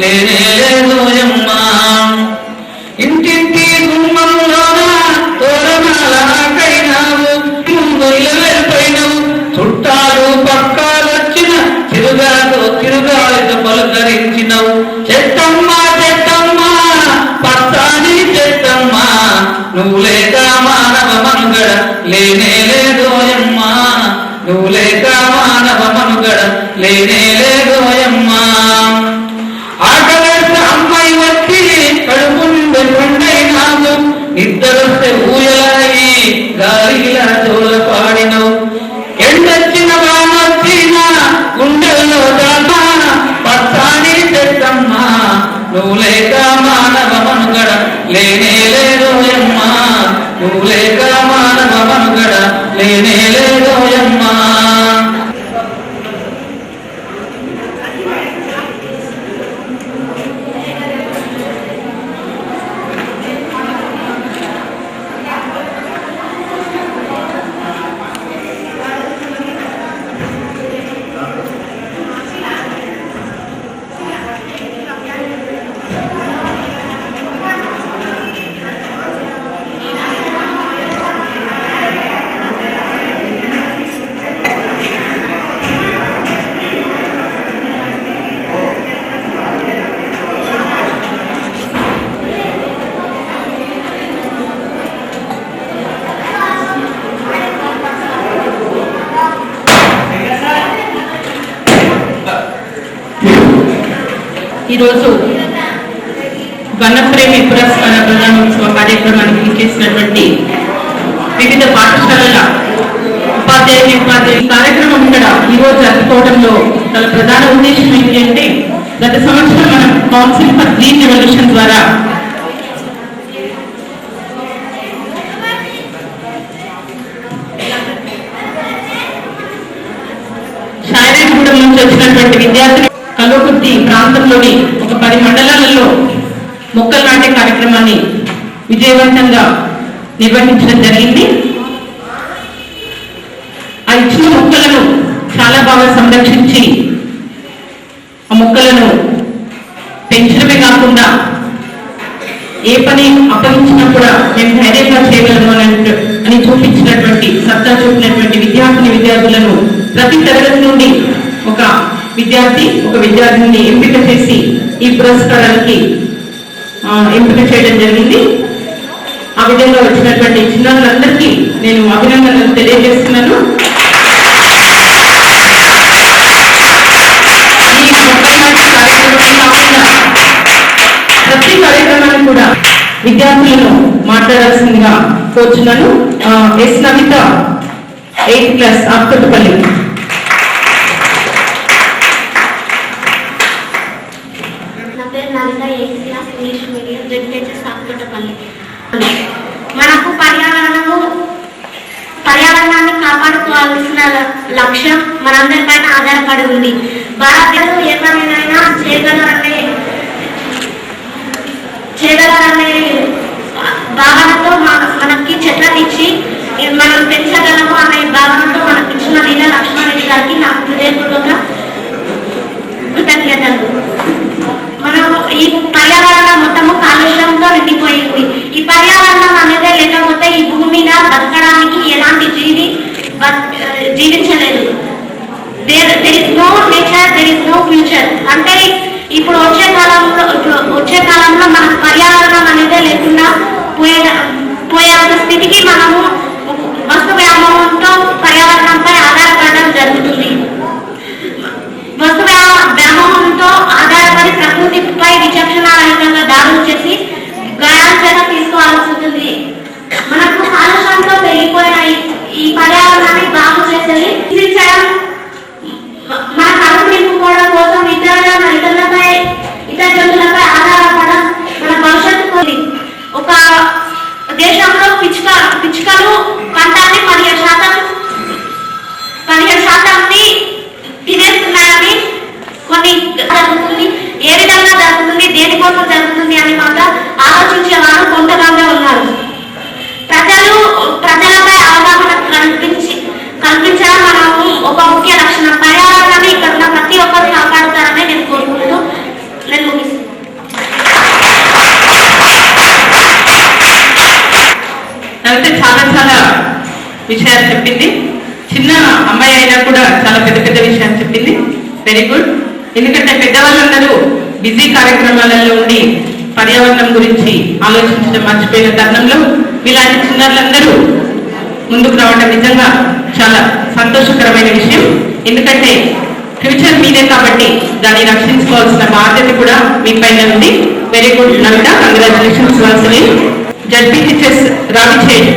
లేనే లేదోయమ్మా. ఇంటింటి గుమ్మంలోన తోరణాలకైనావు, వెళ్ళిపోయినావు. చుట్టాలు పక్కాలొచ్చిన తిరుగాలితో పలుకరించినవు. చెట్టమ్మా చెట్టమ్మా పచ్చాని చెట్టమ్మా, నువ్వు లేక మానవ మనుగడ లేనే లేదోయమ్మా. నువ్వు లేక మానవ మనుగడ లేనే లేదోయమ్మా. ఆకలేస్తే అమ్మాయి వచ్చి కడుపుండే పండైనావు. నిద్రొస్తే ఊయలాయి గాలిలా జోల పాడినవు. ఎండొచ్చిన వానొచ్చిన గుండెల్లో దాటా పచ్చాని చెట్టమ్మా, నువ్వు లేక మానవ మనుగడ లేనే లేదోయమ్మా. నువ్వు లేక మానవ మనుగడ లేనే లేదోయమ్మా. ఈరోజు వనప్రేమి పురస్కార ప్రదానోత్సవ కార్యక్రమానికి ఇచ్చేసినటువంటి వివిధ పాఠశాలల ఉపాధ్యాయులు కార్యక్రమం ఇక్కడ ఈరోజు జరుపుకోవడంలో గల ప్రధాన ఉద్దేశం ఏంటి అంటే, గత సంవత్సరం మనం కౌన్సిల్ ఫర్ గ్రీన్ రెవల్యూషన్ ద్వారా షాయిరాగూడెం నుంచి వచ్చినటువంటి విద్యార్థులు కల్వకుర్తి ప్రాంతంలోని ఒక 10 మండలాలలో మొక్కలు నాటే కార్యక్రమాన్ని విజయవంతంగా నిర్వహించడం జరిగింది. ఆ ఇచ్చిన మొక్కలను చాలా బాగా సంరక్షించి ఆ మొక్కలను పెంచడమే కాకుండా ఏ పని అప్పగించినా కూడా మేము ధైర్యంగా చేయగలము అని చూపించినటువంటి సత్తా చూపినటువంటి విద్యార్థులను ప్రతి తరగతి నుండి ఒక విద్యార్థిని ఎంపిక చేసి ఈ పురస్కారానికి ఎంపిక చేయడం జరిగింది. ఆ విధంగా వచ్చినటువంటి చిన్నారులందరికీ నేను అభినందనలు తెలియజేస్తున్నాను. ఈ మొక్కనాటి కార్యక్రమం కాకుండా ప్రతి కార్యక్రమాన్ని కూడా విద్యార్థులను మాట్లాడాల్సిందిగా కోరుచున్నాను. S Namitha 8th class Akuthotapalli. మనకు పర్యావరణాన్ని కాపాడుకోవాల్సిన లక్ష్యం మనందరిపైన ఆధారపడి ఉంది. భారతదేశం ఏ పనినైనా చేయగలరనే భావనతో మనకి చెట్లను ఇచ్చి మనం పెంచగలము అనే భావనతో మనకి ఇచ్చిన లీలా లక్ష్మారెడ్డి గారికి నాకు హృదయపూర్వక కృతజ్ఞతలు. మనం ఈ పర్యావరణం మొత్తము కాలుష్యంతో నిండిపోయింది. ఈ పర్యావరణం అనేది లేకపోతే ఈ భూమి మీద బతకడానికి ఎలాంటి జీవించలేదు. there is no nature, there is no future. అంటే ఇప్పుడు వచ్చే కాలంలో మన పర్యావరణం అనేది లేకుండా పోయేంత స్థితికి మనము వస్తు వ్యామోహంతో పర్యావరణంపై ఆధారపడడం జరుగుతుంది. వస్తు వ్యామోహంతో ఆధారపడి ప్రకృతిపై విచక్షణారహితంగా దాడులు చేసి గాయాల చేత తీసుకోవాల్సి ఉంటుంది. మనకు కాలుష్యంతో పెరిగిపోయిన ఈ పర్యావరణాన్ని బాగు చేసేది మన కడుపు నింపుకోవడం కోసం ఇతర జంతువులపై ఆధారపడడం మన భవిష్యత్తు. ఒక దేశంలో పిచ్చుకలు చాలా విషయాలు చెప్పింది. చిన్న అమ్మాయి అయినా కూడా చాలా పెద్ద పెద్ద విషయాలు చెప్పింది. Very good. ఎందుకంటే పెద్దవాళ్ళందరూ బిజీ కార్యక్రమాలలో ఉండి పర్యావరణం గురించి ఆలోచించడం మర్చిపోయిన తరుణంలో ఇలాంటి చిన్నారులందరూ ముందుకు రావడం నిజంగా చాలా సంతోషకరమైన విషయం. ఎందుకంటే ఫ్యూచర్ మీదే కాబట్టి దాన్ని రక్షించుకోవాల్సిన బాధ్యత కూడా మీ పైన ఉంది. Very good Navitha, congratulations once again. ZPHS Ravichedu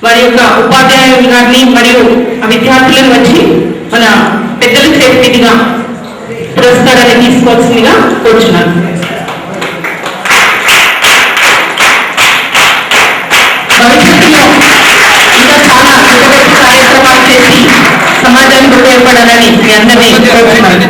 వారి యొక్క ఉపాధ్యాయులు గారిని మరియు ఆ విద్యార్థులను వచ్చి మన పెద్దల చేతి మీదుగా పురస్కారాన్ని తీసుకోవాల్సిందిగా కోరుచున్నాను. భవిష్యత్తులో ఇంకా చాలా పెద్ద కార్యక్రమాలు చేసి సమాజానికి ఉపయోగపడాలని మీ అందరినీ కోరుతున్నాను.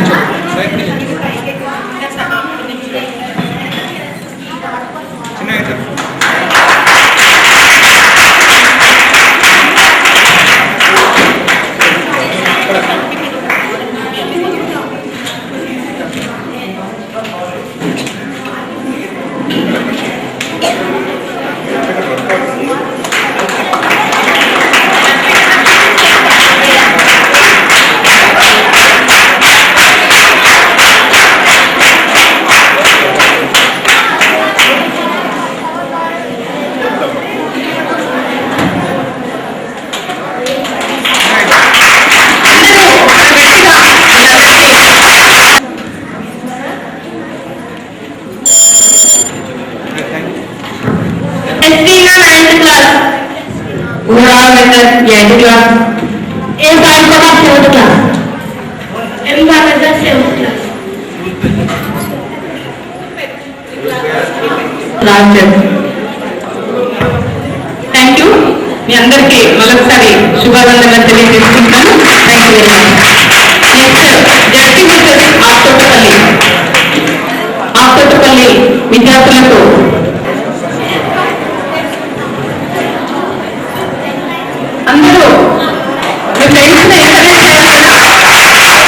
Thank you. మీ అందరికీ మరొకసారి శుభాకాంక్షలు తెలియజేస్తున్నాను. Thank you very much. Next ZPHS Aptotapalli విద్యార్థులకు అందరూ మీ ఫ్రెండ్స్ని ఎంకరేజ్ చేయాలి.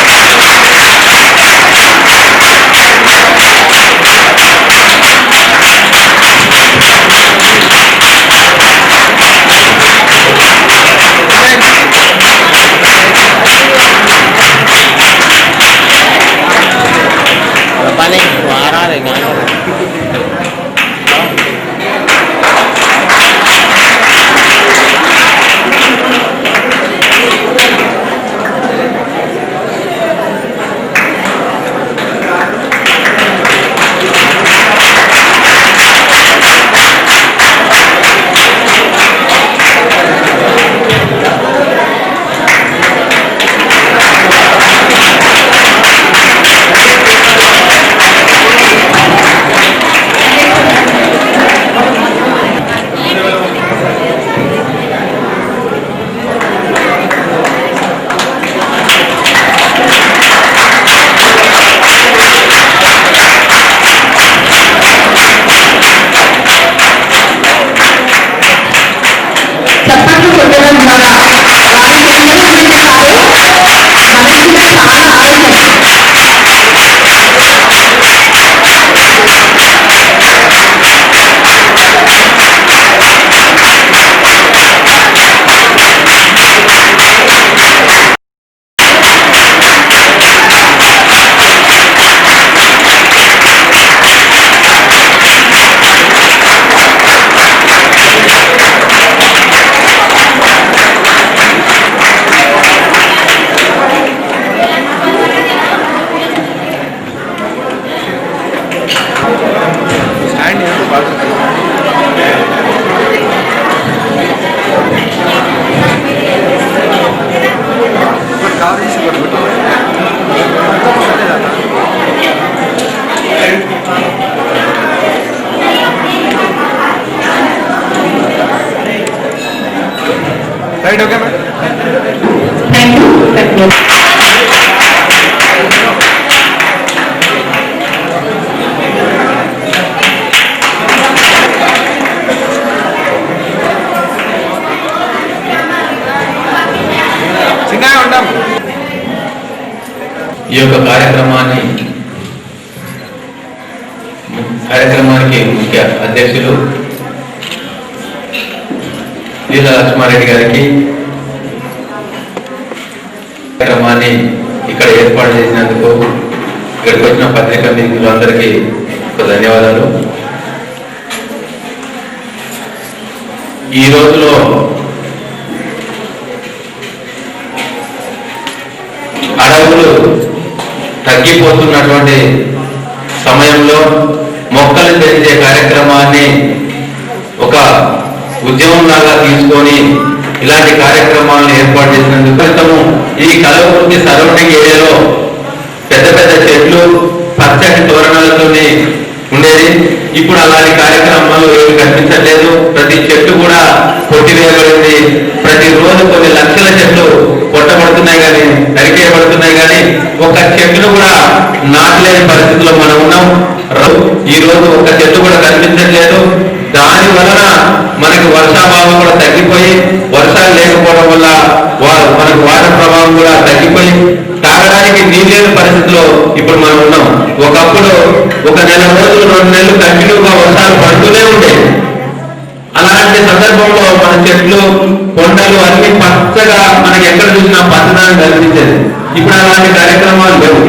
Right, okay, ma'am? Thank you. Thank you. ఈ యొక్క కార్యక్రమానికి ముఖ్య అధ్యక్షులు వీళ్ళ లక్ష్మారెడ్డి గారికి కార్యక్రమాన్ని ఇక్కడ ఏర్పాటు చేసినందుకు ఇక్కడికి వచ్చిన పత్రికా మిత్రులందరికీ ధన్యవాదాలు. ఈ రోజులో అడవులు తగ్గిపోతున్నటువంటి సమయంలో మొక్కలు పెంచే కార్యక్రమాన్ని ఒక ఉద్యమంలాగా తీసుకొని ఇలాంటి కార్యక్రమాలను ఏర్పాటు చేసినందుకు ఈ కల్వకుర్తి సరౌండింగ్ ఏరియాలో పెద్ద పెద్ద చెట్లు పచ్చటి తోరణాలతోనే ఉండేది. ఇప్పుడు అలాంటి కార్యక్రమాలు ఏమి కనిపించట్లేదు. ప్రతి చెట్టు కూడా కొట్టివేయబడింది. ప్రతిరోజు కొన్ని లక్షల చెట్లు కొట్టబడుతున్నాయి కానీ నరికేయబడుతున్నాయి కానీ ఒక చెట్టును కూడా నాటలేని పరిస్థితిలో మనం ఉన్నాం. ఈ రోజు ఒక చెట్టు కూడా కనిపించట్లేదు. దాని వలన మనకి వర్షాభావం కూడా తగ్గిపోయి వర్షాలు లేకపోవడం వల్ల మనకు వాటర్ ప్రభావం కూడా తగ్గిపోయి తాగడానికి నీళ్ళు లేని పరిస్థితిలో ఇప్పుడు మనం ఉన్నాం. ఒకప్పుడు ఒక నెల రోజులు 2 నెలలు కంటిన్యూగా వర్షాలు పడుతూనే ఉండేవి. అలాంటి సందర్భంలో మన చెట్లు కొండలు అన్ని పచ్చగా మనకి ఎక్కడ చూసినా పచ్చదనం కనిపించేది. ఇప్పుడు అలాంటి కార్యక్రమాలు లేవు.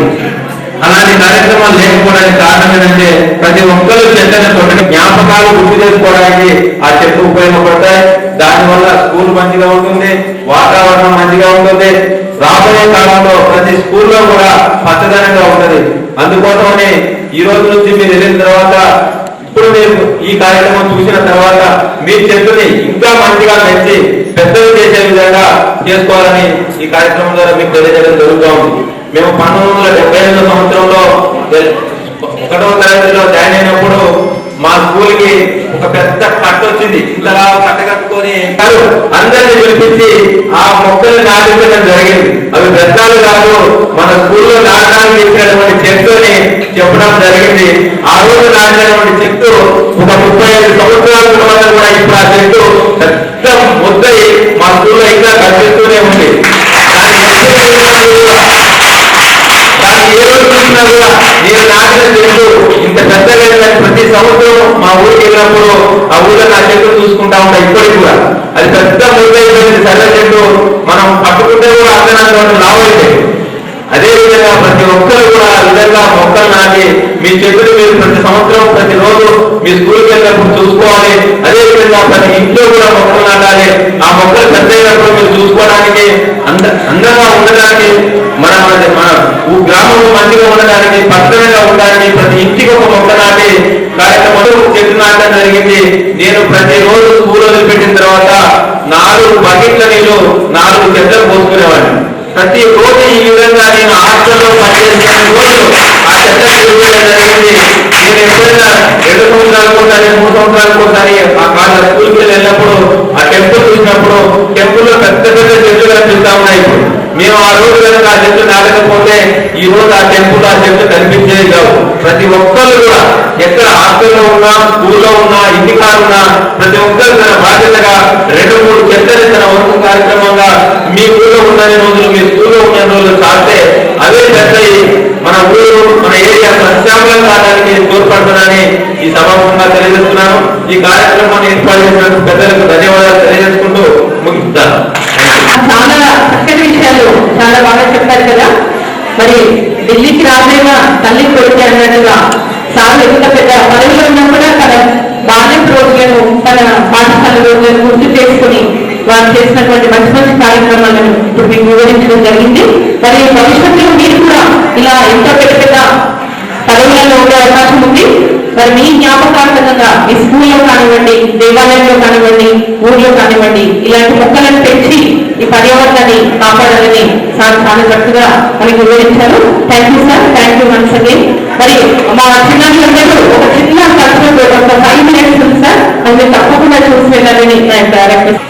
అలాంటి కార్యక్రమాలు లేకపోవడానికి కారణం ఏంటంటే ప్రతి ఒక్కరు చెట్లను కొట్టని జ్ఞాపకాలు గుర్తు చేసుకోవడానికి ఆ చెట్లు ఉపయోగపడతాయి. దానివల్ల స్కూల్ మంచిగా ఉంటుంది, వాతావరణం మంచిగా ఉంటుంది. రాబోయే కాలంలో ప్రతి స్కూల్లో కూడా పచ్చదనంగా ఉంటుంది. అందుకోసమని ఈ రోజు నుంచి మీరు వెళ్ళిన తర్వాత ఇప్పుడు మీరు ఈ కార్యక్రమం చూసిన తర్వాత మీ చెట్టుని ఇంకా మంచిగా పెంచి పెద్దలు చేసే విధంగా చేసుకోవాలని ఈ కార్యక్రమం ద్వారా మీకు తెలియజేయడం జరుగుతూ ఉంది. మేము 1975 సంవత్సరంలో 1వ తరగతిలో జాయిన్ అయినప్పుడు మా స్కూల్ కి ఒక పెద్ద కట్ట వచ్చింది. ఇంతలా కట్ట కట్టుకొని అందరినీ పిలిపించి ఆ మొక్కలు నాటించడం జరిగింది. అవి పెద్దలు కాదు, మన స్కూల్లో నాటడానికి ఇచ్చినటువంటి చెట్టుని చెప్పడం జరిగింది. ఆ రోజు నాటినటువంటి చెట్టు ఒక 35 సంవత్సరాల తర్వాత కూడా ఇప్పుడు ఆ చెట్టు పెద్ద ముద్దయి మా స్కూల్లో ఇంకా కనిపిస్తూనే ఉంది. దాన్ని ఏ రోజు చూసినా కూడా నేను నాటిన చెట్టు ఇంత పెద్దగా ప్రతి సంవత్సరం మా ఊరికి వెళ్ళినప్పుడు ఆ ఊళ్ళో నా చెట్టు చూసుకుంటా ఉంటా. ఇప్పటికి కూడా అది పెద్ద ముద్దైపోయింది. సర్ర చెట్టు మనం పట్టుకుంటే కూడా అర్థనంగా లావైతే. అదేవిధంగా ప్రతి ఒక్కరు కూడా ఆ విధంగా మొక్కలు నాటి మీ చెట్టుని మీరు ప్రతి సంవత్సరం ప్రతిరోజు మీ స్కూల్కి వెళ్ళినప్పుడు చూసుకోవాలి. అదేవిధంగా ప్రతి ఇంట్లో కూడా మొక్కలు నాటాలి. ఆ మొక్కలు పెద్దయినప్పుడు మీరు చూసుకోవడానికి అందంగా ఉండడానికి మన గ్రామం మంచిగా ఉండడానికి పచ్చదనంగా ఉండడానికి ప్రతి ఇంటికి ఒక మొక్క నాటి కార్యక్రమంలో చెట్టు నాటడం జరిగింది. నేను ప్రతిరోజు స్కూల్ వదిలిపెట్టిన తర్వాత 4 బకెట్ల నీళ్లు 4 చెట్లకు పోసుకునేవాడిని. ప్రతి రోజు ఈ విధంగా నేను హాస్టల్లో పనిచేసిన రోజు ఆ చెట్లకు జరిగింది. నేను ఎప్పుడైనా 2 సంవత్సరాలకు ఒకసారి 3 సంవత్సరాలకు ఒకసారి ఆ కాళ్ళ స్కూల్కి వెళ్ళినప్పుడు ఆ టెంపుల్ చూసినప్పుడు టెంపుల్లో పెద్ద పెద్ద చెట్లు కనిపిస్తా ఉన్నాయి. మేము ఆ రోజు కనుక ఆ చెట్లు నాటకపోతే ఈ రోజు ఆ టెంపుల్ ఆ చెట్లు కనిపించేది కావు. ప్రతి ఒక్కరు కూడా ఎక్కడ హాస్టల్లో ఉన్నా స్కూల్లో ఉన్నా ఇంటికారు ఉన్నా ప్రతి ఒక్కరు తన బాధ్యతగా 2-3 చెట్లని తన వంతు కార్యక్రమంగా మీ ఊళ్ళో ఉన్న రోజులు మీ స్కూల్లో ఉన్న రోజులు చాటే అవే పెద్దయి మన ఊరు మన ఏరియా సస్యామలం కావడానికి తోడ్పడుతున్నానని ఈ సభాముఖంగా తెలియజేస్తున్నాను. ఈ కార్యక్రమాన్ని ఏర్పాటు చేసినందుకు పెద్దలకు ధన్యవాదాలు తెలియజేసుకుంటూ ముగిస్తాను. చాలా చక్కటి విషయాలు చాలా బాగా చెప్పారు కదా. మరి ఢిల్లీకి రాజైన తల్లి కొడుకు అన్నట్టుగా సార్ ఎంత పెద్ద పదవిలో ఉన్నా కూడా తన బాల్యం రోజులను తన పాఠశాల రోజులను గుర్తు చేసుకుని వారు చేసినటువంటి మంచి మంచి కార్యక్రమాలను ఇప్పుడు మీకు వివరించడం జరిగింది. మరి భవిష్యత్తులో మీరు కూడా ఇలా ఎంతో పెద్ద పెద్ద పదవులలో ఉండే అవకాశం ఉంది. మరి మీ జ్ఞాపకార్థంగా మీ స్కూల్లో కానివ్వండి, దేవాలయంలో కానివ్వండి, ఊర్లో కానివ్వండి ఇలాంటి మొక్కలను పెంచి ఈ పర్యావరణాన్ని కాపాడాలని సార్ చాలా చక్కగా మనకి వివరించారు. Thank you sir, thank you once again. మరి మా చిన్నపిల్లలందరూ ఒక చిన్న కల్చర్ ఒక 5 minutes ఉంది సార్, అది తప్పకుండా చూసి వెళ్ళాలని రిక్వెస్ట్.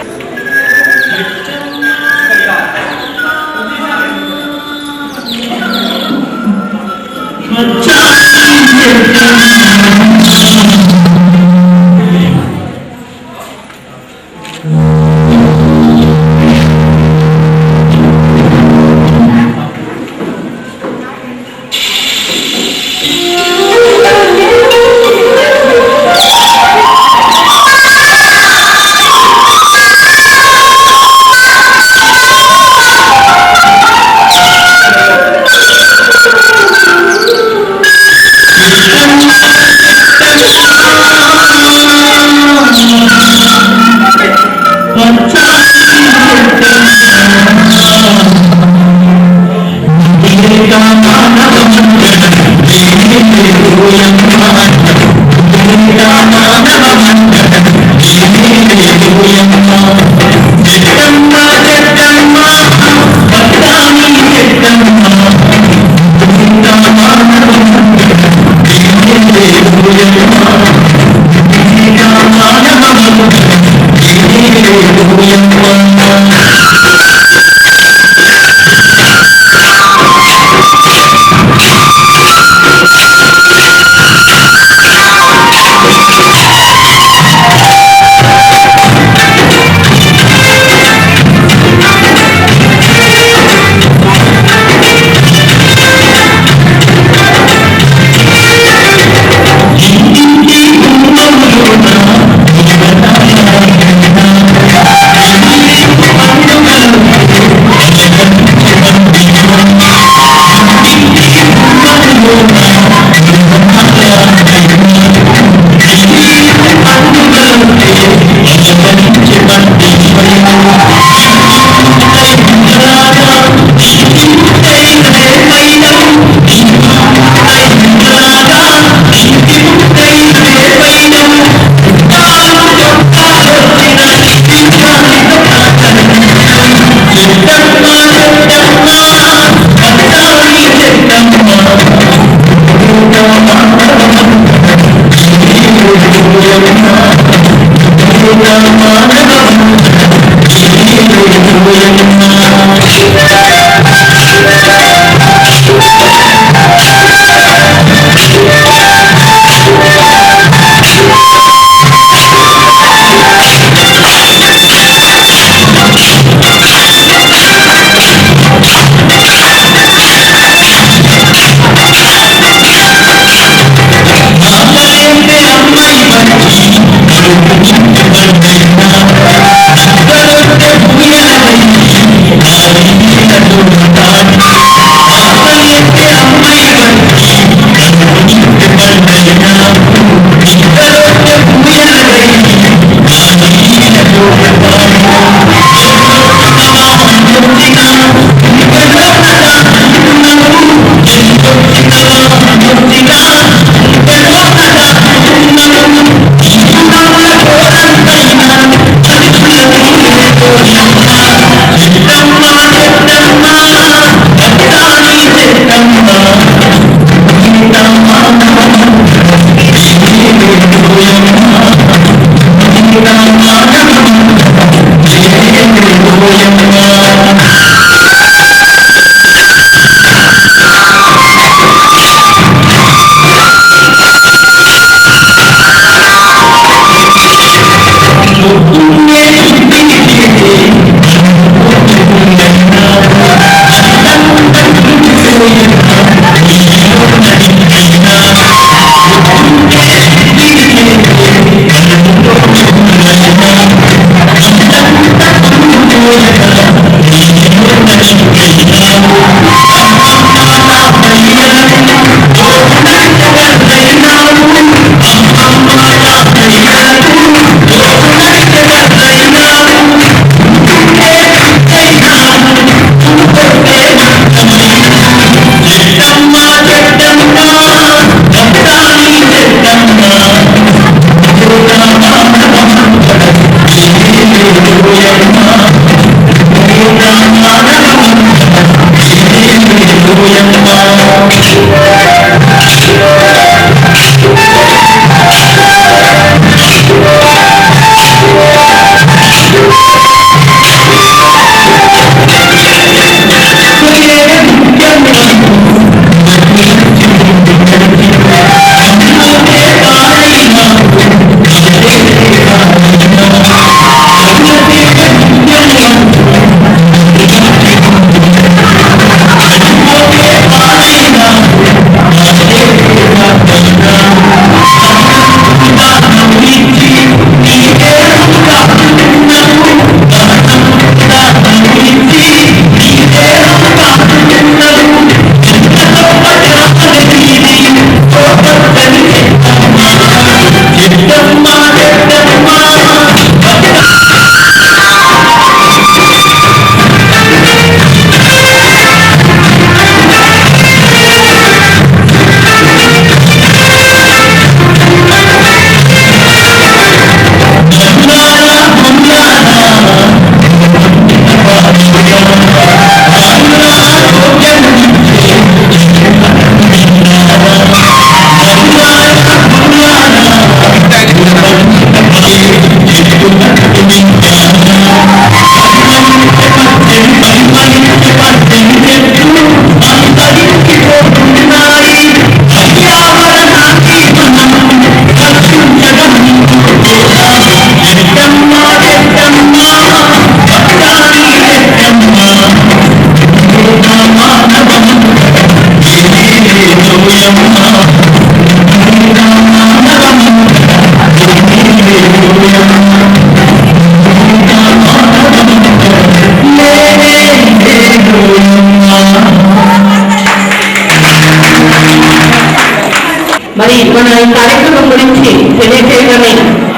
మరి మన ఈ కార్యక్రమం గురించి తెలియజేయడమే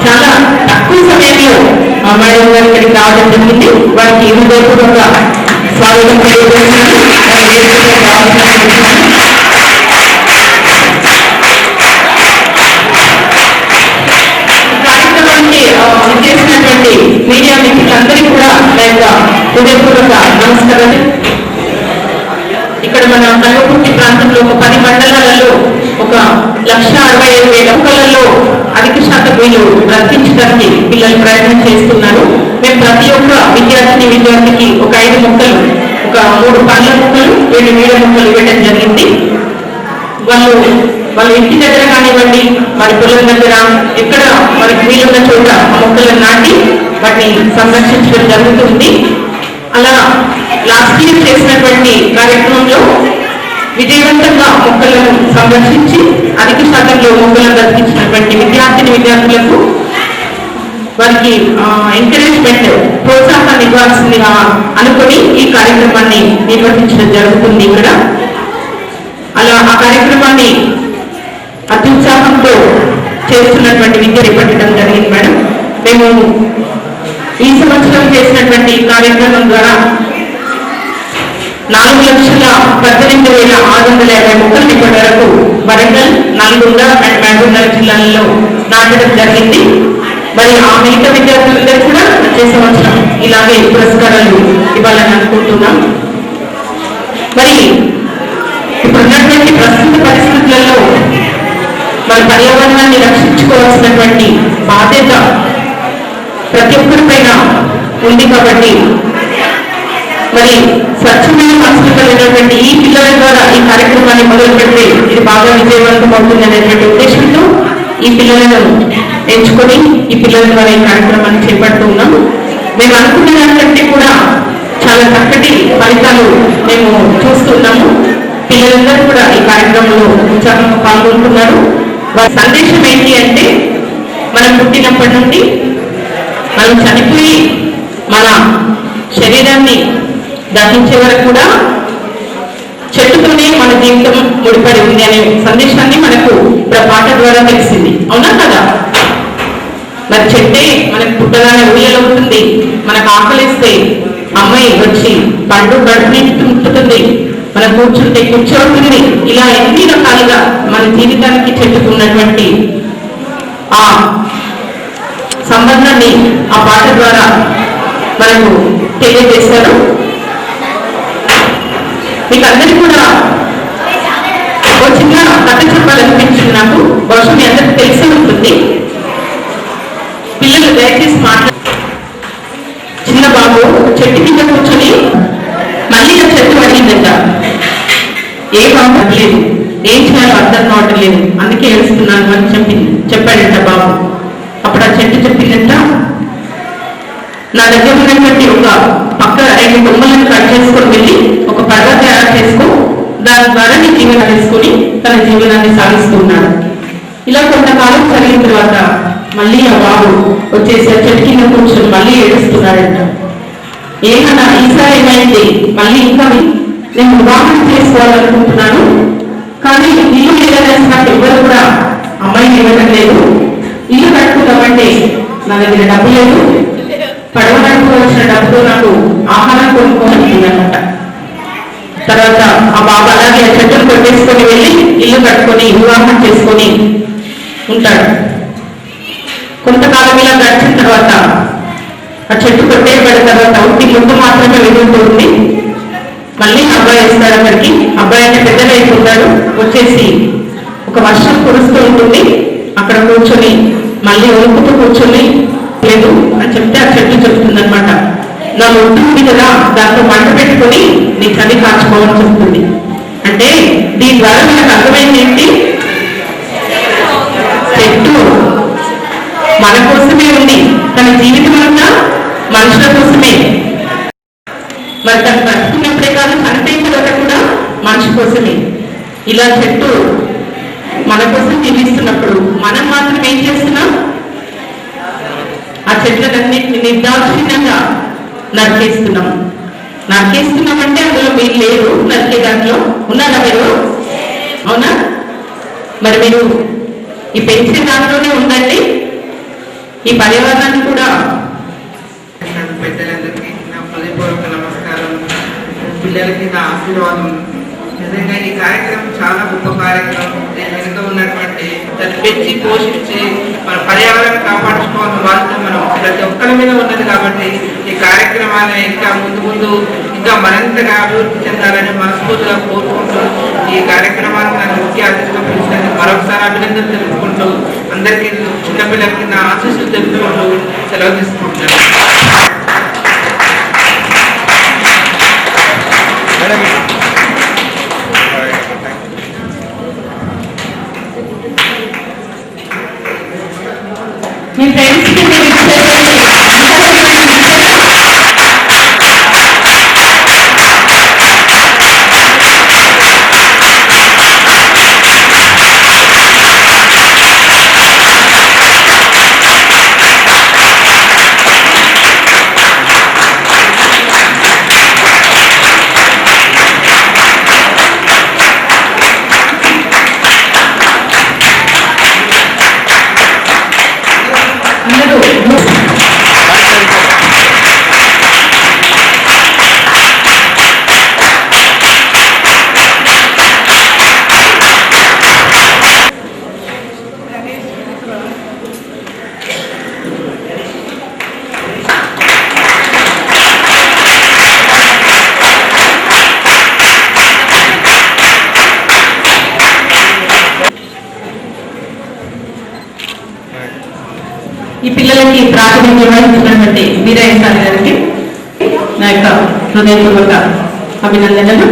చాలా తక్కువ సమయంలో మేడం గారు ఇక్కడికి రావడం జరిగింది. వారికి హృదయపూర్వక స్వాగతం తెలియజేస్తున్నాను. కార్యక్రమానికి చేసినటువంటి మీడియా మిత్రులందరికీ కూడా నా యొక్క హృదయపూర్వక నమస్కారాలు. ఇక్కడ మన కల్వకుర్తి ప్రాంతంలో ఒక 10 మండలాలలో ఒక 1,65,000 మొక్కలలో అధిక శాతం వీళ్ళు బ్రతికించడానికి పిల్లలు ప్రయత్నం చేస్తున్నారు. మేము ప్రతి ఒక్క విద్యార్థికి ఒక 5 మొక్కలు, ఒక 3 పండ్ల మొక్కలు, 7 నీళ్ళ మొక్కలు ఇవ్వడం జరిగింది. వాళ్ళ ఇంటి దగ్గర కానివ్వండి, వారి పొలం దగ్గర ఎక్కడ మనకి వీలున్న చోట ఆ మొక్కలను నాటి వాటిని సంరక్షించడం జరుగుతుంది. అలా లాస్ట్ ఇయర్ చేసినటువంటి కార్యక్రమంలో విజయవంతంగా మొక్కలను సంరక్షించి అధిక శాతంలో మొక్కలను బ్రతికించినటువంటి విద్యార్థులకు వారికి ఎంకరేజ్మెంట్, ప్రోత్సాహాన్ని ఇవ్వాల్సిందిగా అనుకుని ఈ కార్యక్రమాన్ని నిర్వహించడం జరుగుతుంది. ఇక్కడ అలా ఆ కార్యక్రమాన్ని అత్యుత్సాహంతో చేస్తున్నటువంటి విద్య చేపట్టడం జరిగింది. మేడం, మేము ఈ సంవత్సరం చేసినటువంటి కార్యక్రమం ద్వారా 4,18,650 మొక్కలు ఇప్పటి వరకు వరంగల్, నల్గొండ అండ్ మహబూబ్నగర్ జిల్లాలలో నాటడం జరిగింది. మరి ఆ మిగతా విద్యార్థులందరూ కూడా వచ్చే సంవత్సరం ఇలాగే పురస్కారాలు ఇవ్వాలని అనుకుంటున్నాం. మరి ఇప్పుడున్నటువంటి ప్రస్తుత పరిస్థితులలో మన పర్యావరణాన్ని రక్షించుకోవాల్సినటువంటి బాధ్యత ప్రతి ఒక్కరి పైన ఉంది. కాబట్టి మరి స్వచ్ఛమైన మనసులు కలిగినటువంటి ఈ పిల్లల ద్వారా ఈ కార్యక్రమాన్ని మొదలు పెడితే ఇది బాగా విజయవంతం అవుతుంది అనేటువంటి ఉద్దేశంతో ఈ పిల్లలను ఎంచుకొని ఈ పిల్లల ద్వారా ఈ కార్యక్రమాన్ని చేపడుతూ ఉన్నాము. మేము అనుకున్న దానికంటే కూడా చాలా చక్కటి ఫలితాలు మేము చూస్తున్నాము. పిల్లలందరూ కూడా ఈ కార్యక్రమంలో ఉత్సాహంగా పాల్గొంటున్నారు. వారి సందేశం ఏంటి అంటే, మనం పుట్టినప్పటి నుండి మనం చనిపోయి మన శరీరాన్ని దహించే వరకు కూడా చెట్టుతోనే మన జీవితం ముడిపడి ఉంది అనే సందేశాన్ని మనకు పాట ద్వారా తెలిసింది. అవునా కదా? మరి చెట్టే మనకు పుట్టగానే ఊయలు ఉంటుంది, మనకు ఆకలిస్తే అమ్మాయి వచ్చి పండు గడుపుని ఉంటుతుంది, మనం కూర్చుంటే కూర్చోఉంటుంది. ఇలా ఎన్ని రకాలుగా మన జీవితానికి చెట్టుకున్నటువంటి ఆ సంబంధాన్ని ఆ పాట ద్వారా మనకు తెలియజేశారు. మీకు అందరికీ కూడా ఒక చిన్న కథ చెప్పాలనిపించింది నాకు. బహుశా మీ అందరికీ తెలిసే ఉంటుంది. పిల్లలు దయచేసి చిన్న బాబు చెట్టు కింద కూర్చొని మళ్ళీ చెట్టు పడిందంట. ఏ బాబు లేదు, ఏం చేయాలో అర్థం కావటం లేదు, అందుకే ఏడుస్తున్నాను అని చెప్పాడంట బాబు. అప్పుడు ఆ చెట్టు చెప్పిందంట, నా దగ్గర ఉన్నటువంటి ఒక పక్క 2 కొమ్మలను కట్ చేసుకొని వెళ్ళి ఒక పడవ తయారు చేసుకో, దాని ద్వారా నీ జీవనం తీసుకొని తన జీవనాన్ని సాగిస్తున్నాడు. ఇలా కొంతకాలం జరిగిన తర్వాత మళ్ళీ ఆ బాబు వచ్చేసి ఆ చెట్టు కింద కూర్చొని మళ్ళీ ఏడుస్తున్నాడంట. ఏమన్నా ఈసారి ఏమైంది, మళ్ళీ ఇంకా నేను వివాహం చేసుకోవాలనుకుంటున్నాను, కానీ ఇల్లు లేదనేసి నాకు ఎవ్వరు కూడా అమ్మాయిని ఇవ్వడం లేదు, ఇల్లు కట్టుకుందామంటే నా దగ్గర డబ్బు లేదు, పడవ నడుపుకోవాల్సిన డబ్బుతో నాకు ఆహారం కొనుక్కోవాలన్నమాట. తర్వాత ఆ బాబు అలాగే చెట్టును కొట్టేసుకొని వెళ్ళి ఇల్లు కట్టుకొని వివాహం చేసుకొని ఉంటాడు. కొంతకాలం ఇలా గడిచిన తర్వాత ఆ చెట్టు కొట్టేయబడిన తర్వాత ఉట్టి ముద్దు మాత్రమే వెలుగుతుంది. మళ్ళీ అబ్బాయి వేస్తాడు అక్కడికి. అబ్బాయి అంటే పెద్దగా అయిపోతాడు. వచ్చేసి ఒక వర్షం కురుస్తూ ఉంటుంది, అక్కడ కూర్చొని మళ్ళీ వణుకుతూ కూర్చొని లేదు అని చెప్తే ఆ చెట్టు చెప్తుందనమాట, నా ఒడ్డు ఉంది కదా, దాంతో మంట పెట్టుకొని నీ చలి కాచుకోవాలని చెప్తుంది. అంటే దీని ద్వారా మనకు అర్థమైంది ఏంటి, చెట్టు మన కోసమే ఉంది, తన జీవితం అంతా మనుషుల కోసమే. మరి తను బ్రతుకున్నప్పుడే కాదు, చనిపోయిన తర్వాత కూడా మనిషి కోసమే. ఇలా చెట్టు మన కోసం జీవిస్తున్నప్పుడు మనం మాత్రం ఏం చేస్తున్నాం? ఆ చెట్లన్నింటినీ నిర్దాక్షిణ్యంగా నరికేస్తున్నామంటే అందులో మీరు లేరు, నరికే దాంట్లో ఉన్నారా మీరు? అవునా? మరి మీరు ఈ పెంచే దాంట్లోనే ఉండండి. ఈ పర్యావరణాన్ని కూడా. పెద్దలందరికీ నా హృదయపూర్వక నమస్కారం, పిల్లలకి నా ఆశీర్వాదం. నిజంగా ఈ కార్యక్రమం చాలా గొప్ప కార్యక్రమం. దీని వెనుక ఉన్నటువంటి పెంచి పోషించి మన పర్యావరణాన్ని కాపాడుకోవాలని వాళ్ళతో మనం ప్రతి ఒక్కరి మీద ఉన్నది. కాబట్టి ఈ కార్యక్రమాన్ని ఇంకా ముందు ఇంకా మరింతగా అభివృద్ధి చెందాలని మనస్ఫూర్తిగా కోరుకుంటూ ఈ కార్యక్రమాన్ని నన్ను ముఖ్య అతిథిగా పిలిచినందుకు మరొకసారి అభినందనలు తెలుపుకుంటూ అందరికీ చిన్నపిల్లలకి నా ఆశీస్సులు తెలుపుకుంటూ సెలవు తీసుకుంటున్నాను. మీ ఫ్రెండ్స్కి మీరు ఈ పిల్లలకి ప్రాతినిధ్యం వహించినటువంటి వీరయ్య సార్ గారికి నా యొక్క హృదయపూర్వక అభినందనలు.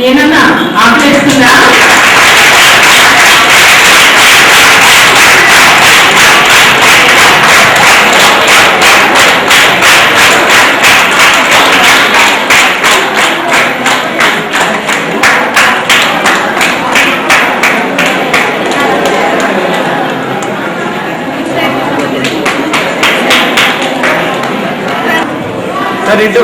ఏనన్నా ఆకలిస్తుందా? సరే ఇటు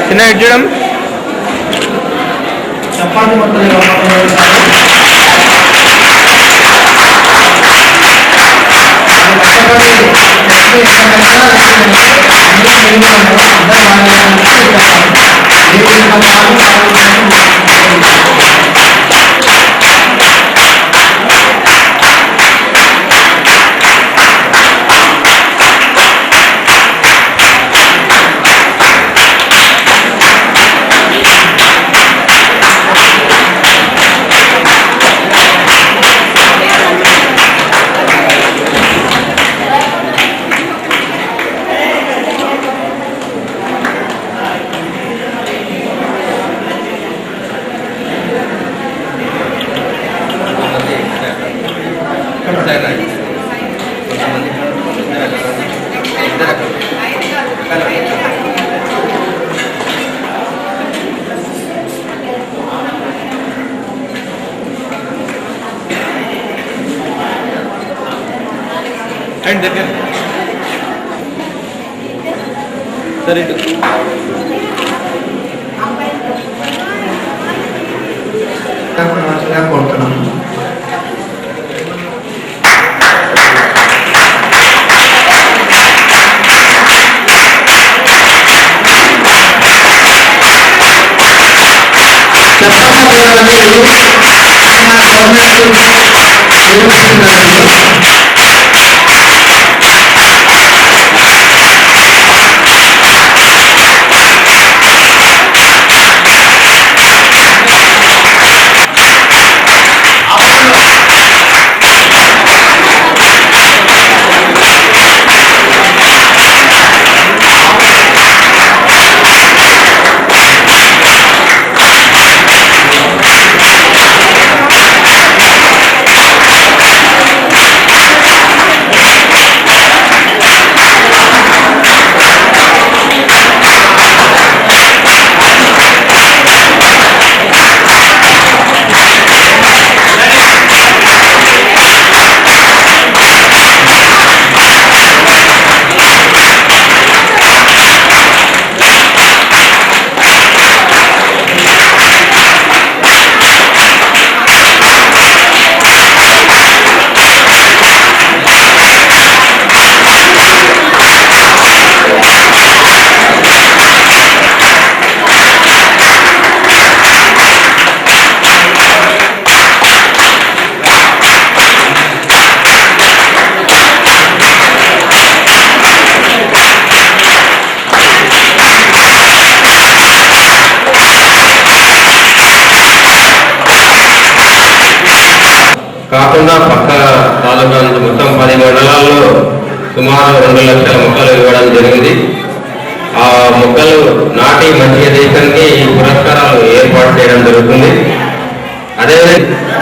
చిన్న ఇడ్డం చపాతి మొత్తం దగ్గర సరే కోరుతున్నాను. చెప్పకుండా చేయాలని మన గవర్నమెంట్ నిర్వహిస్తున్నారండి. కాకుండా పక్క తాలూకాలు మొత్తం 10 మండలాల్లో సుమారు 2 లక్షల మొక్కలు ఇవ్వడం జరిగింది. ఆ మొక్కలు నాటి మంచి దేశానికి ఈ పురస్కారాలు ఏర్పాటు చేయడం జరుగుతుంది. అదే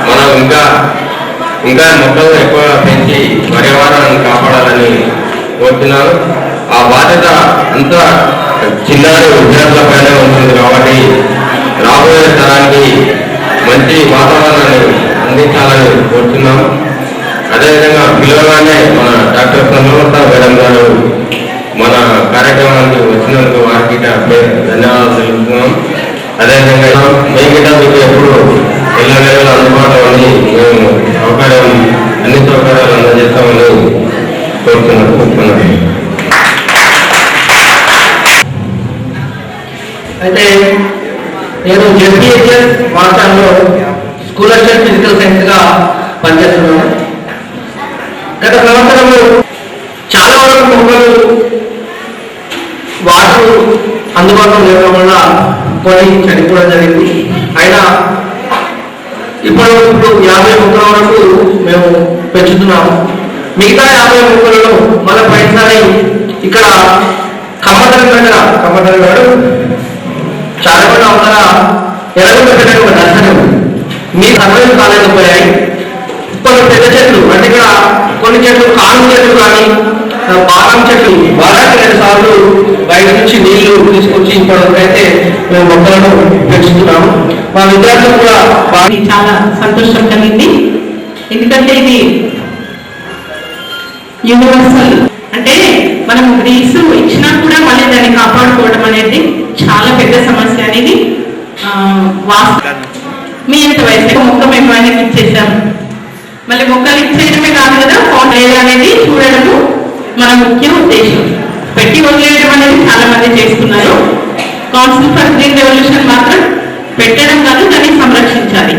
మనం ఇంకా మొక్కలు ఎక్కువ పెంచి పర్యావరణాన్ని కాపాడాలని కోరుతున్నాను. ఆ బాధ్యత అంతా చిన్నారి విద్యార్థులపైనే ఉంటుంది కాబట్టి రాబోయే తరానికి మంచి వాతావరణాన్ని అందించాలని కోరుతున్నాము. అదేవిధంగా పిలవగానే మన డాక్టర్ సంగమత మేడం గారు మన కార్యక్రమానికి వచ్చినందుకు వారికి ధన్యవాదాలు తెలుపుతున్నాం. అదేవిధంగా మేము గిట్ట మీకు ఎప్పుడు ఎల్లవేళలా అందుబాటులో ఉండి మేము అన్ని సౌకర్యాలు అందజేస్తామని కోరుతున్నాను. అయితే నేను జెడ్పీహెచ్ఎస్ వార్తల్లో స్కూల్ అసిస్టెంట్ ఫిజికల్ సైన్స్ గా పనిచేస్తున్నాను. గత సంవత్సరంలో చాలా వరకు మొక్కలు వాటర్ అందుబాటులో లేవడం వల్ల కొన్ని చనిపోవడం జరిగింది. అయినా ఇప్పుడు 50 మొక్కల వరకు మేము పెంచుతున్నాము. మిగతా 50 మొక్కలను మన పైసారి ఇక్కడ కమ్మటం గారు చాలా మంది అవతల ఎర్రగొండ పెట్టడం ఒక దర్శనం మీ సర్వైవ్ కాలేకపోయాయి. కొన్ని పెద్ద చెట్లు అంటే ఇక్కడ కొన్ని చెట్లు కాలు చెట్లు కానీ బాదం చెట్లు వారానికి 2 సార్లు బయట నుంచి నీళ్లు తీసుకొచ్చి ఇప్పటివరకైతే మేము మొక్కలను పెంచుతున్నాము. మా విద్యార్థులు కూడా చాలా సంతోషం కలిగింది. ఎందుకంటే ఇది యూనివర్సల్ అంటే మనం గ్రీసు ఇచ్చినా కూడా మళ్ళీ దాన్ని కాపాడుకోవడం అనేది చాలా పెద్ద సమస్య అనేది మీ ఎంత వయసు మొక్క మేము ఆయనకి ఇచ్చేసాము. మళ్ళీ మొక్కలు ఇచ్చేయడమే కాదు కదా ఫౌండేషన్ అనేది చూడడము మన ముఖ్య ఉద్దేశం. పెట్టి వదిలేయడం అనేది చాలా మంది చేస్తున్నారు. కౌన్సిల్ ఫర్ గ్రీన్ రెవల్యూషన్ మాత్రం పెట్టడం కాదు దాన్ని సంరక్షించాలి.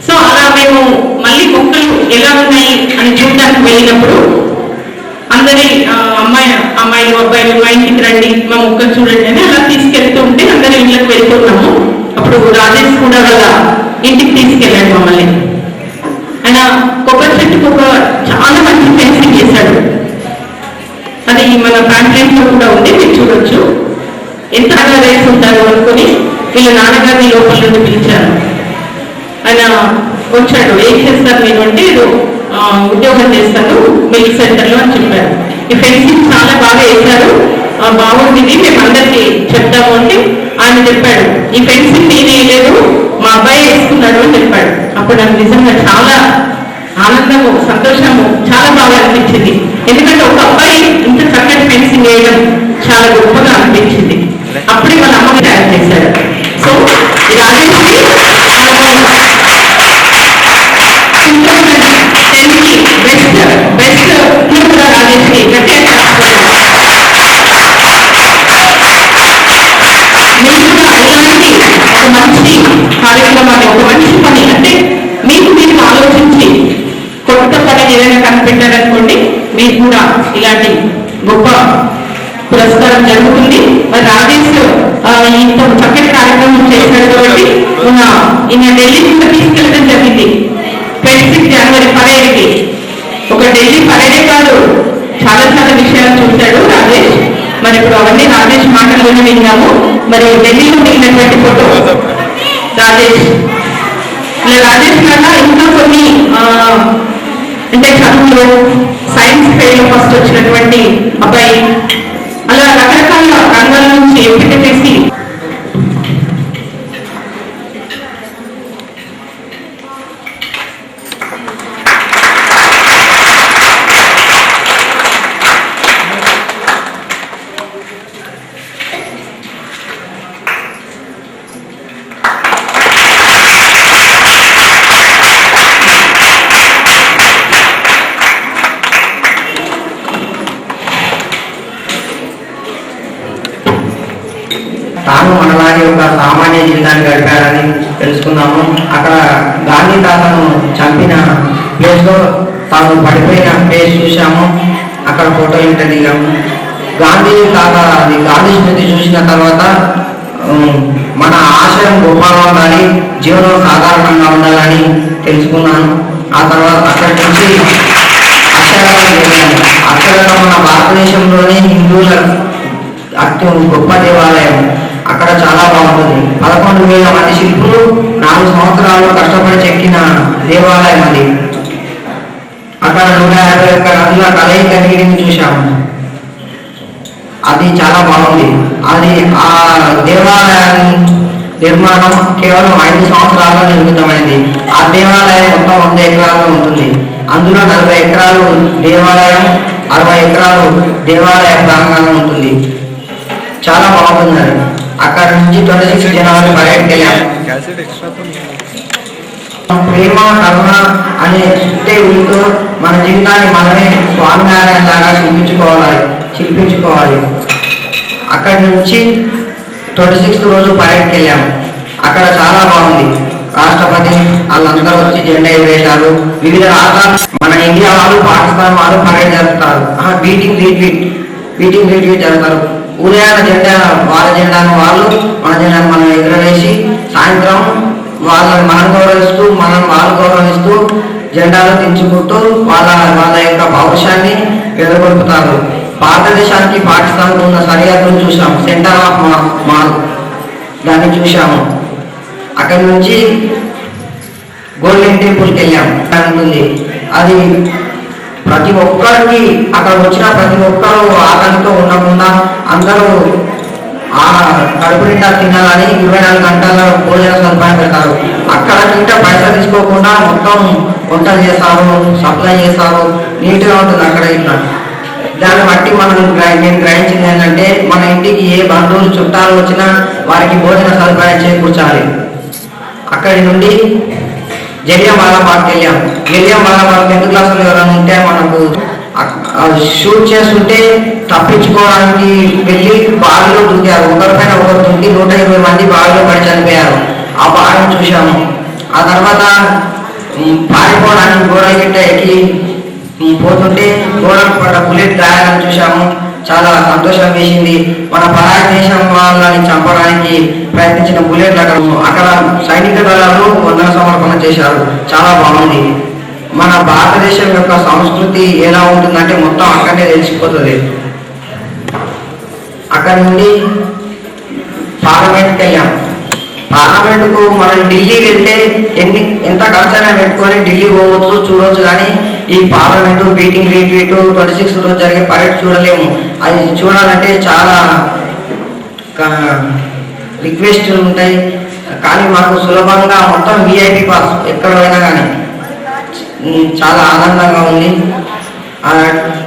సో అలా మేము మళ్ళీ మొక్కలు ఎలా ఉన్నాయి అని చూడడానికి వెళ్ళినప్పుడు అందరి అమ్మాయిలు అబ్బాయిలు మా ఇంటికి రండి మా మొక్కలు చూడండి అని అలా తీసుకెళ్తూ ఉంటే అందరి ఇళ్ళకి వెళ్ళిపోతున్నాము. అప్పుడు రాజేష్ కూడా వాళ్ళ ఇంటికి తీసుకెళ్ళాడు మమ్మల్ని. ఆయన కొబ్బరి చెట్టుకు చాలా మంచి ఫెన్సింగ్ చేశాడు. అది మన ఫ్యాంట్ లో కూడా ఉంది, మీరు చూడొచ్చు. ఎంత రేస్ ఉంటారు అనుకుని వీళ్ళ నాన్నగారిని లోపల నుండి పిలిచారు. ఆయన వచ్చాడు. ఏం చేస్తారు నేను అంటే ఉద్యోగం చేస్తాను మిల్క్ సెంటర్ లో అని చెప్పారు. ఈ ఫెన్సింగ్ చాలా బాగా వేశారు, బాగుంది, మేము అందరికి చెప్తాము అంటే ఆయన చెప్పాడు ఈ ఫెన్సింగ్ నేనే లేదు మా అబ్బాయి వేసుకున్నాడు అని చెప్పాడు. అప్పుడు నాకు నిజంగా చాలా ఆనందము సంతోషము చాలా బాగా అనిపించింది. ఎందుకంటే ఒక అబ్బాయి ఇంత చక్కటి ఫెన్సింగ్ వేయడం చాలా గొప్పగా అనిపించింది. అప్పుడే వాళ్ళ అమ్మకి తయారు చేశాడు. సో రాజేష్ మంచి కూడా ఇలాంటి గొప్ప పురస్కారం జరుగుతుంది. మరి రాజేష్ ఇంత చక్కటి కార్యక్రమం చేశాడు కాబట్టి ఈయన ఢిల్లీ కూడా తీసుకెళ్ళడం జరిగింది 26 జనవరి పరేడ్కి. ఒక ఢిల్లీ పరేడే కాదు, చాలా చాలా విషయాలు చూశాడు రాజేష్. మరి ఇప్పుడు అవన్నీ రాజేష్ మాటల్లోనే విన్నాము. మరి ఢిల్లీలో దిగినటువంటి ఫోటో రాజేష్. ఇలా రాజేష్ వల్ల ఇంకా కొన్ని అంటే చదువులో సైన్స్ ఫెయిర్లో ఫస్ట్ వచ్చినటువంటి అబ్బాయి, అలా రకరకాల రంగాల నుంచి ఎంపిక చేసి తాను మనలాగే ఒక సామాన్య జీవితాన్ని గడిపారని తెలుసుకున్నాము. అక్కడ గాంధీ తాతను చంపిన ప్లేస్లో తాను పడిపోయిన ప్లేస్ చూసాము. అక్కడ ఫోటో ఇంటర్ దిగాము. గాంధీ తాత అది గాంధీ స్మృతి చూసిన తర్వాత మన ఆశయం గొప్పగా ఉండాలి, జీవనం సాధారణంగా ఉండాలని తెలుసుకున్నాను. ఆ తర్వాత అక్కడి నుంచి అక్షరాలు మన భారతదేశంలోనే హిందువుల అత్యంత గొప్ప దేవాలయం. అక్కడ చాలా బాగుంటుంది. 11,000 మంది శిల్పులు 4 సంవత్సరాలు కష్టపడి చెక్కిన దేవాలయం అది. అక్కడ 151 నదుల కలయిక నీటిని చూశాము. అది చాలా బాగుంది. అది ఆ దేవాలయాన్ని నిర్మాణం కేవలం 5 సంవత్సరాల్లో నిర్మితమైంది. ఆ దేవాలయం మొత్తం 100 ఎకరాల్లో ఉంటుంది. అందులో 40 ఎకరాలు దేవాలయం, 60 ఎకరాలు దేవాలయ ప్రాంగణం ఉంటుంది. చాలా బాగుంటుంది. అక్కడ నుంచి 26 జనవరి పరేడ్కి వెళ్ళాం. ప్రేమ కరుణ అనే సుత్తే ఉనితో మన జీవితాన్ని మనమే స్వామినారాయణ లాగా శిల్పించుకోవాలి. అక్కడి నుంచి 26th రోజు పరేడ్కి వెళ్ళాము. అక్కడ చాలా బాగుంది. రాష్ట్రపతి వాళ్ళందరూ వచ్చి జెండా ఎగరేశారు. వివిధ రాష్ట్రాలు, మన ఇండియా వాళ్ళు, పాకిస్తాన్ వాళ్ళు పరేడ్ జరుపుతారు. బీటింగ్ రీట్వీట్ జరుగుతారు. ఉదయాన జెండా వాళ్ళ జెండాను వాళ్ళు, మన జెండాను మనం ఎగురవేసి సాయంత్రం వాళ్ళని మనం గౌరవిస్తూ వాళ్ళు గౌరవిస్తూ జెండాలు దించుకుంటూ వాళ్ళ యొక్క పౌరుషాన్ని వెలుగొల్పుతారు. భారతదేశానికి పాకిస్తాన్కు ఉన్న సరిహద్దును చూసాము. సెంటర్ ఆఫ్ మాల్ దాన్ని చూసాము. అక్కడి నుంచి గోల్డెన్ టెంపుల్కి వెళ్ళాము. ఉంటుంది అది ప్రతి ఒక్కరికి అక్కడ వచ్చిన ప్రతి ఒక్కరు ఆకలితో ఉండకుండా అందరూ కడుపు నిండా తినాలని 24 గంటల భోజన సదుపాయం పెడతారు. అక్కడ తింటే పైసలు తీసుకోకుండా మొత్తం వంటలు చేస్తారు, సప్లై చేస్తారు. నీట్గా ఉంటుంది అక్కడ. ఇట్లా దాన్ని బట్టి నేను గ్రహించింది ఏంటంటే మన ఇంటికి ఏ బంధువులు చుట్టాలు వచ్చినా వారికి భోజన సదుపాయం చేకూర్చాలి. అక్కడి నుండి జలియన్ బాగ్కి వెళ్ళాం. జలియన్ బాగ్ 10th క్లాసులో ఎవరైనా ఉంటే మనకు షూట్ చేస్తుంటే తప్పించుకోవడానికి వెళ్ళి బావిలో దూకారు. ఒకరిపైన ఒకరు దూకి 120 మంది బావిలో పడి చనిపోయారు. ఆ బావిని చూసాము. ఆ తర్వాత పారిపోవడానికి గోడ గిట్ట ఎక్కి పోతుంటే గోడకు పడ్డ బుల్లెట్ గాయాలను చూసాము. చాలా సంతోషం వేసింది. మన పరాయి దేశం వాళ్ళని చంపడానికి ప్రయత్నించిన బుల్లెట్లు అక్కడ సైనిక దళాలు వందన సమర్పణ చేశారు. చాలా బాగుంది. మన భారతదేశం యొక్క సంస్కృతి ఎలా ఉంటుందంటే మొత్తం అక్కడనే తెలిసిపోతుంది. అక్కడి నుండి పార్లమెంట్కి వెళ్ళాం. పార్లమెంట్కు మనం ఢిల్లీ వెళ్తే ఎంత ఖర్చైనా పెట్టుకొని ఢిల్లీ పోవచ్చు, చూడవచ్చు. కానీ ఈ పార్లమెంటు బీటింగ్ రీట్వీట్ 26th రోజు జరిగే పరేడ్ చూడలేము. అది చూడాలంటే చాలా రిక్వెస్ట్లు ఉంటాయి. కానీ మాకు సులభంగా మొత్తం VIP పాస్ ఎక్కడ పోయినా కానీ చాలా ఆనందంగా ఉంది.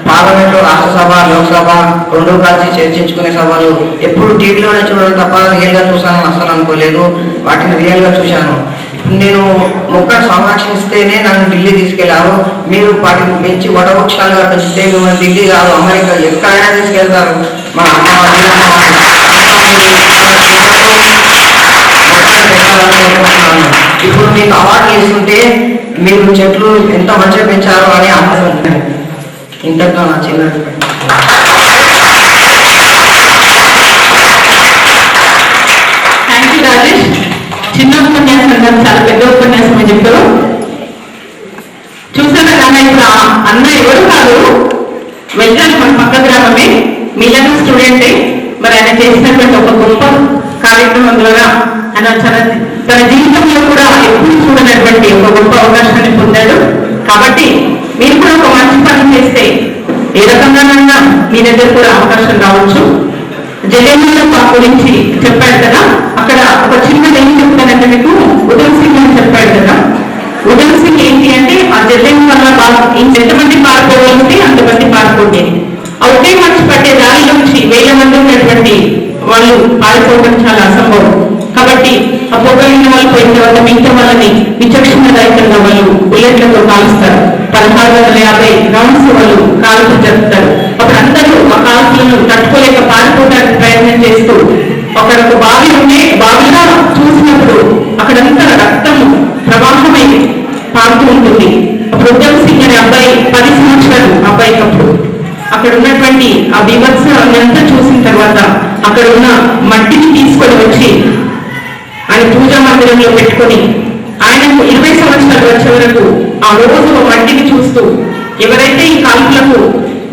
పార్లమెంట్లో రాష్ట్రసభ, లోక్సభ 2 కలిసి చర్చించుకునే సభలు ఎప్పుడు టీవీలోనే చూడడం తప్ప రియల్గా చూసాను అసలు అనుకోలేదు. వాటిని రియల్గా చూశాను. నేను మొక్కను సంరక్షిస్తేనే నన్ను ఢిల్లీ తీసుకెళ్లారు. మీరు వాటిని పెంచి వటవృక్షాలుగా పెంచితే మిమ్మల్ని ఢిల్లీ కాదు అమెరికా ఎక్కడైనా తీసుకెళ్తారు. మా ఇప్పుడు మీకు అవార్డులు ఇస్తుంటే మీరు చెట్లు ఎంత మంచిగా పెంచారు అని ఇంతగా నా చిన్న థ్యాంక్ యూ రాజేష్. చిన్న ఉపన్యాసం కాదు, చాలా పెద్ద ఉపన్యాసం అని చెప్పారు. చూసారా నాన్న, ఇప్పుడు అన్న ఎవరు కాదు, వెళ్ళాలి మన పక్క గ్రామమే, మీలాగా స్టూడెంటే. మరి ఆయన చేసినటువంటి ఒక గొప్ప కార్యక్రమం ద్వారా ఆయన తన జీవితంలో కూడా ఎప్పుడు చూడనటువంటి ఒక గొప్ప అవకాశాన్ని పొందాడు. కాబట్టి మీరు కూడా ఒక మంచి పని చేస్తే ఏ రకంగానన్నా మీ దగ్గర కూడా అవకాశం రావచ్చు. జలియన్వాలా బాగ్ గురించి చెప్పాడు కదా, అక్కడ ఒక చిన్న ఏం చెప్తానంటే మీకు, ఉధమ్ సింగ్ అని చెప్పాడు కదా. ఉధమ్ సింగ్ ఏంటి అంటే, ఆ జలియన్వాలా బాగ్ ఎంతమంది పారిపోగలిగితే అంతమంది పారిపోతే, ఆ ఒకే మనిషి పట్టే దారి నుంచి 1000 మంది ఉన్నటువంటి వాళ్ళు పారిపోవడం చాలా అసంభవం. కాబట్టి ఆ పోగలిగిన వాళ్ళు పోయిన తర్వాత మిగతా వాళ్ళని విచక్షణ రహితంగా వాళ్ళు బుల్లెట్లతో కాలుస్తారు. 1650 రౌండ్స్ వాళ్ళు కాల్పులు జరుపుతారు. అప్పుడు అందరూ ఆ కాల్పులను తట్టుకోలేక పారిపోవడానికి ప్రయత్నం చేస్తూ, అక్కడ ఒక బావి ఉండే, బావిగా చూసినప్పుడు అక్కడంతా రక్తం ప్రవాహమై పారుతూ ఉంటుంది. అప్పుడు ఉధమ్ సింగ్ అనే అబ్బాయి 10 సంవత్సరాలు అబ్బాయికి అప్పుడు అక్కడ ఉన్నటువంటి ఆ బీభత్సంతా చూసిన తర్వాత అక్కడ ఉన్న మట్టిని తీసుకొని వచ్చి ఆయన పూజా మందిరంలో పెట్టుకొని, ఆయనకు 20 సంవత్సరాలు వచ్చే వరకు ఆ రోజు మట్టిని చూస్తూ, ఎవరైతే ఈ కాల్పులకు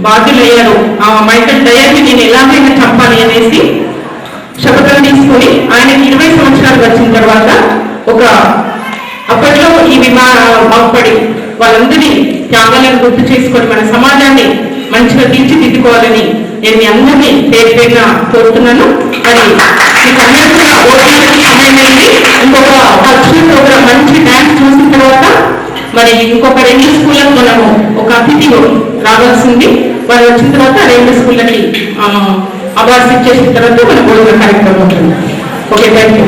బాధ్యులయ్యారో ఆ మైకల్ డయర్ని నేను ఎలాగైనా చంపాలి అనేసి శపథం తీసుకొని, ఆయనకి 20 సంవత్సరాలు వచ్చిన తర్వాత అప్పట్లో ఈ బాగుపడి వాళ్ళందరినీ త్యాగాలను గుర్తు చేసుకొని మన సమాజాన్ని మంచిగా తీర్చిదిద్దుకోవాలని నేను మీ అందరినీ పేరు పేరున కోరుతున్నాను. మరి మీకు అందరికీ కూడా ఓట్లకి సమయం అయింది. ఇంకొక కల్చరల్ ప్రోగ్రామ్ మంచి డాన్స్ చూసిన తర్వాత మరి ఇంకొక 2 స్కూళ్ళకు మనము ఒక అతిథి రావాల్సింది. వారు వచ్చిన తర్వాత 2 స్కూళ్ళకి అవార్డ్స్ ఇచ్చేసిన తర్వాత మన భోజన కార్యక్రమం ఉంటుంది. Okay, thank you.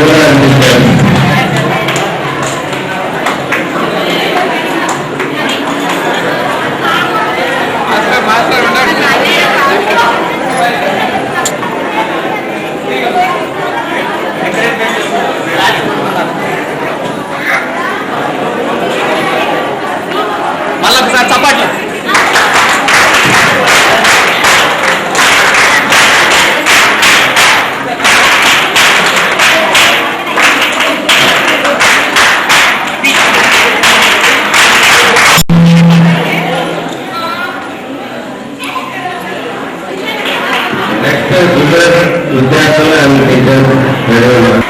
కూడా అందిస్తారు. మళ్ళొకసారి చప్పట్లు. నెక్స్ట్ విద్యార్థులు అండ్ టీచర్స్ గుడ్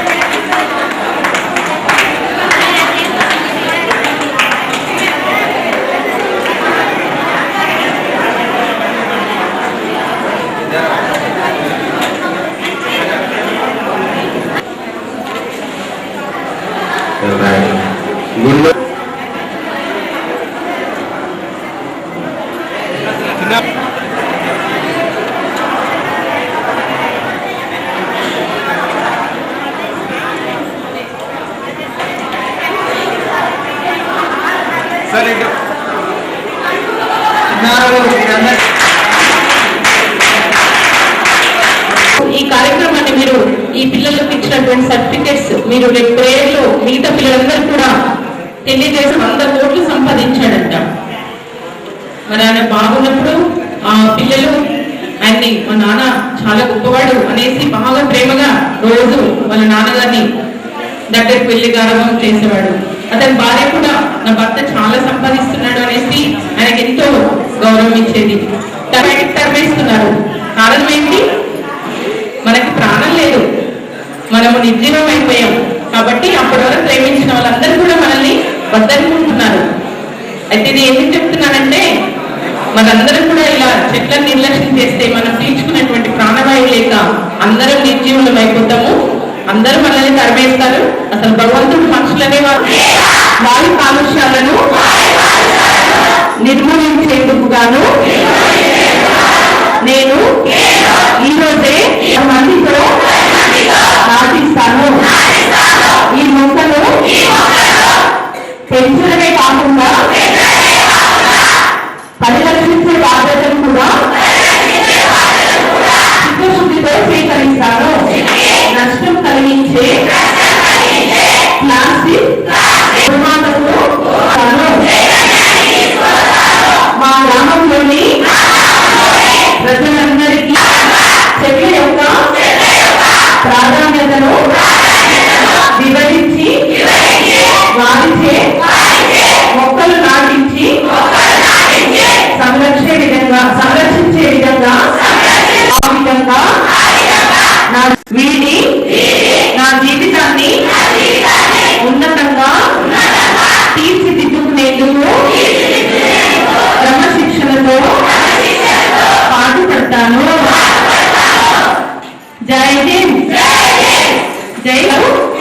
ఈ కార్యక్రమాన్ని మీరు ఈ పిల్లలకు ఇచ్చినటువంటి సర్టిఫికెట్స్ మీరు రేపు ప్రేయర్లో మిగతా పిల్లలందరూ కూడా తెలియజేసి 100 కోట్లు సంపాదించాడంట. మరి ఆయన బాగున్నప్పుడు ఆ పిల్లలు ఆయన్ని మా నాన్న చాలా గొప్పవాడు అనేసి బాగా ప్రేమగా రోజు వాళ్ళ నాన్నగారిని దగ్గరికి వెళ్ళి గౌరవం చేసేవాడు. అతని భార్య కూడా నా భర్త చాలా సంపాదిస్తున్నాడు అనేసి ఆయనకి ఎంతో గౌరవం ఇచ్చేది. తరమేస్తున్నారు. కారణం ఏంటి? మనకి ప్రాణం లేదు, మనము నిర్జీవం అయిపోయాం. కాబట్టి అప్పటి వరకు ప్రేమించిన వాళ్ళందరూ కూడా మనల్ని వద్దనుకుంటున్నారు. అయితే ఇది ఎందుకు చెప్తున్నానంటే మనందరం కూడా ఇలా చెట్లను నిర్లక్ష్యం చేస్తే మనం పీల్చుకున్నటువంటి ప్రాణవాయువు లేక అందరం నిర్జీవులం అయిపోతాము. అందరూ మనల్ని తరిమేస్తారు. అసలు భగవంతుడు మనుషులనే వాయు కాలుష్యాలను నిర్మూలించేందుకు గాను నేను ఈరోజే మందితో నాటిస్తాను. ఈ మొక్కను పెంచడమే కాకుండా పరిరక్షించే బాధ్యతను కూడా చిత్తశుద్ధితో స్వీకరిస్తాను. నష్టం కలిగించే ప్లాస్టిక్ నిర్మాణకు మా గ్రామంలోని ప్రజలందరికీ చెట్ల యొక్క ప్రాధాన్యతను వివరించి వారిచే మొక్కలు నాటించి సంరక్షించే విధంగా వీడి నా జీవితాన్ని ఉన్నతంగా తీర్చిదిద్దుకునేందుకు క్రమశిక్షణతో పాటుపడతాను. జై హింద్. జై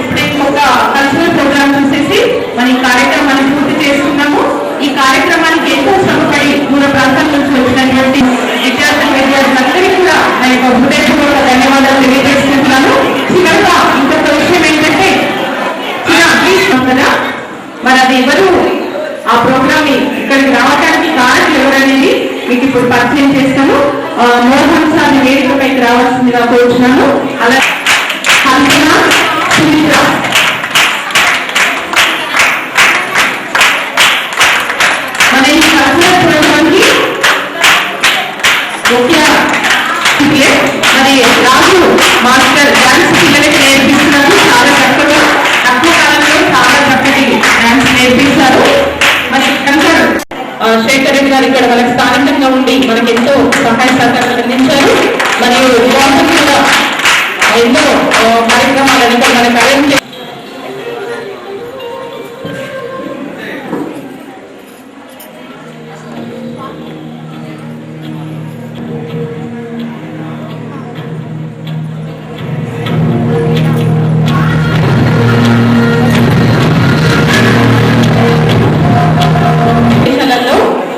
ఇప్పుడు ఇంకొక కల్చరల్ ప్రోగ్రామ్ చూసేసి మన ఈ కార్యక్రమాన్ని పూర్తి చేసుకున్నాము. ఈ కార్యక్రమానికి ఎంతో శ్రమపడి దూర ప్రాంతాల నుంచి వచ్చినటువంటి విద్యార్థులందరికీ కూడా నా యొక్క హృదయపూర్వక ధన్యవాదాలు తెలియజేసుకుంటున్నాను. చివరిగా ఇంకొక విషయం ఏంటంటే కదా మరి అది ఎవరు ఆ ప్రోగ్రామ్ ఇక్కడికి రావడానికి కారణం ఎవరనేది మీకు ఇప్పుడు పరిచయం చేస్తాను. మోహన్ సార్ వేదికపైకి రావాల్సిందిగా కోరుచున్నాను. అలాగే మన ఈ కల్చరల్ ప్రోగ్రామ్కి ముఖ్య మరి రాజు మాస్టర్ డాన్స్ పిల్లలకి నేర్పిస్తున్నారు. చాలా చక్కగా తక్కువ కాలంలో చాలా చక్కటి డాన్స్ నేర్పిస్తారు. మరి కంకర్ శేఖర్ రెడ్డి గారు ఇక్కడ మనకు స్థానికంగా ఉండి మనకి ఎంతో సహాయ సహకారాలు అందించారు. మరియు వివాహం కూడా ఎన్నో కార్యక్రమాలను ఇక్కడ మనకు అరేంజ్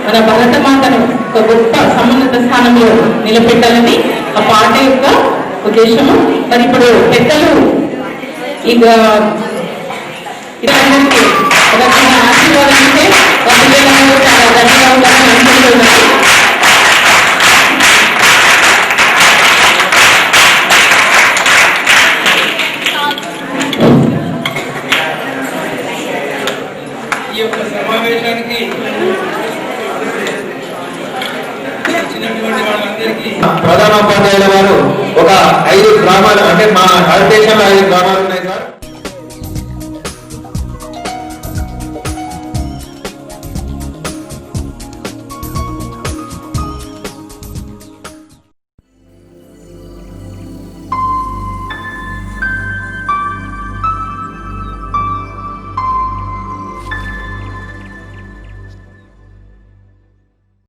మన భరతమాతను ఒక గొప్ప సమున్నత స్థానంలో నిలబెట్టాలని ఆ పాట యొక్క ఉద్దేశము. మరి ఇప్పుడు పెద్దలు ఇక ఇదందరికీ ఒక చిన్న ఆశీర్వాదం అంటే మా పిల్లలందరూ చాలా గట్టిగా ఉండాలని అనుకుంటున్నాను. ఈ యొక్క సమావేశానికి వచ్చినటువంటి వాళ్ళందరికీ ప్రధానోపాధ్యాయుల వారు ఒక 5 గ్రామాలు అంటే మా భారతదేశంలో 5 గ్రామాలు ఉన్నాయి.